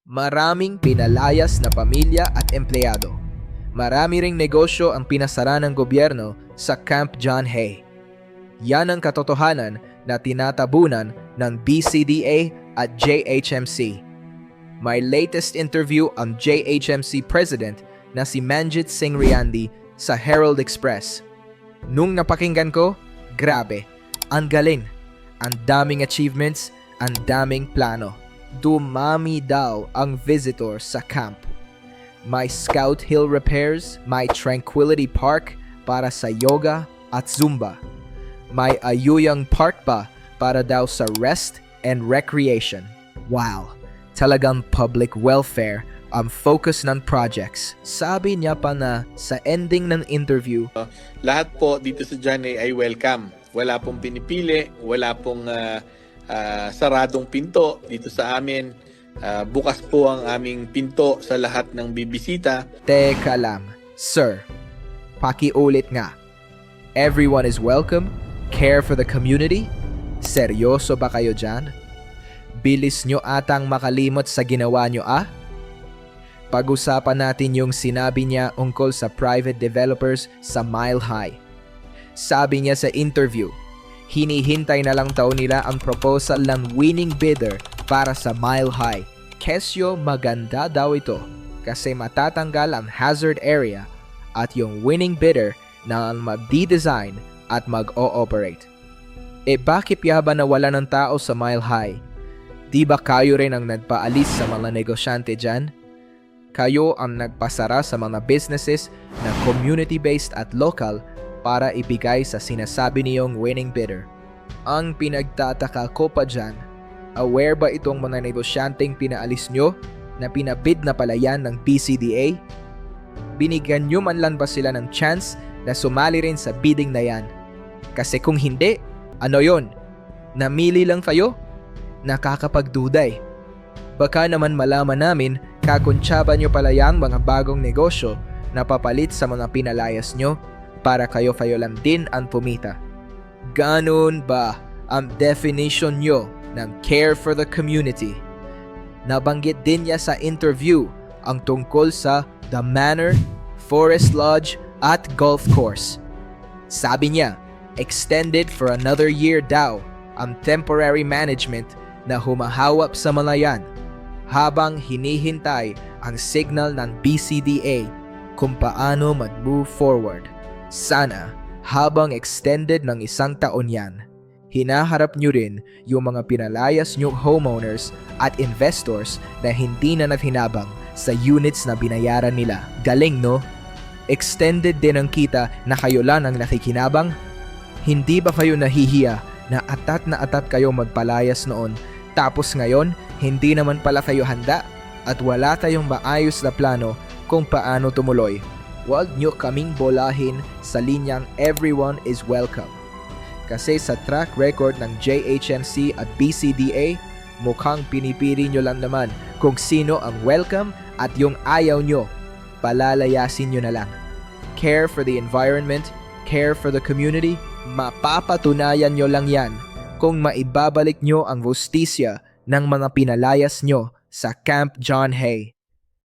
Maraming pinalayas na pamilya at empleyado. Marami ring negosyo ang pinasara ng gobyerno sa Camp John Hay. Yan ang katotohanan na tinatabunan ng BCDA at JHMC. May latest interview ang JHMC President na si Manjit Singh Riandi sa Herald Express. Nung napakinggan ko, grabe, ang galing, ang daming achievements, ang daming plano. Dumami daw ang visitor sa camp. May Scout Hill repairs, may Tranquility Park para sa yoga at Zumba. May Ayuyang Park pa para daw sa rest and recreation. Wow, talagang public welfare ang focus ng projects. Sabi niya pa na sa ending ng interview, lahat po dito sa John Hay ay welcome. Wala pong pinipili, wala pong saradong pinto dito sa amin. Bukas po ang aming pinto sa lahat ng bibisita. Teka lang, sir, pakiulit nga. Everyone is welcome? Care for the community? Seryoso ba kayo dyan? Bilis nyo atang makalimot sa ginawa nyo Pag-usapan natin yung sinabi niya ungkol sa private developers sa Mile High. Sabi niya sa interview, hinihintay na lang daw nila ang proposal ng winning bidder para sa Mile High. Kesyo maganda daw ito kasi matatanggal ang hazard area at yung winning bidder na ang magdi-design at mag-o-operate. Bakit ba nawala ng tao sa Mile High? Di ba kayo rin ang nagpaalis sa mga negosyante dyan? Kayo ang nagpasara sa mga businesses na community-based at local para ibigay sa sinasabi niyong winning bidder. Ang pinagtataka ko pa dyan, aware ba itong mga negosyanteng pinaalis nyo na pinabid na pala yan ng BCDA? Binigyan nyo man lang ba sila ng chance na sumali rin sa bidding na yan? Kasi kung hindi, ano yon? Namili lang kayo? Nakakapagduday. Baka naman malaman namin kakuntsaba nyo pala yang mga bagong negosyo na papalit sa mga pinalayas nyo para kayo lang din ang pumita. Ganun ba ang definition nyo ng care for the community? Nabanggit din niya sa interview ang tungkol sa The Manor, Forest Lodge at Golf Course. Sabi niya, extended for another year daw ang temporary management na humahawak sa mga yan habang hinihintay ang signal ng BCDA kung paano mag-move forward. Sana, habang extended ng 1 taon yan, hinaharap nyo rin yung mga pinalayas nyong homeowners at investors na hindi na naghinabang sa units na binayaran nila. Galing no? Extended din ang kita na kayo lang ang nakikinabang? Hindi ba kayo nahihiya na atat kayo magpalayas noon tapos ngayon hindi naman pala kayo handa at wala kayong maayos na plano kung paano tumuloy? Huwag nyo kaming bolahin sa linyang everyone is welcome. Kasi sa track record ng JHMC at BCDA, mukhang pinipili nyo lang naman kung sino ang welcome at yung ayaw nyo, palalayasin nyo na lang. Care for the environment, care for the community, mapapatunayan nyo lang yan kung maibabalik nyo ang hustisya ng mga pinalayas nyo sa Camp John Hay.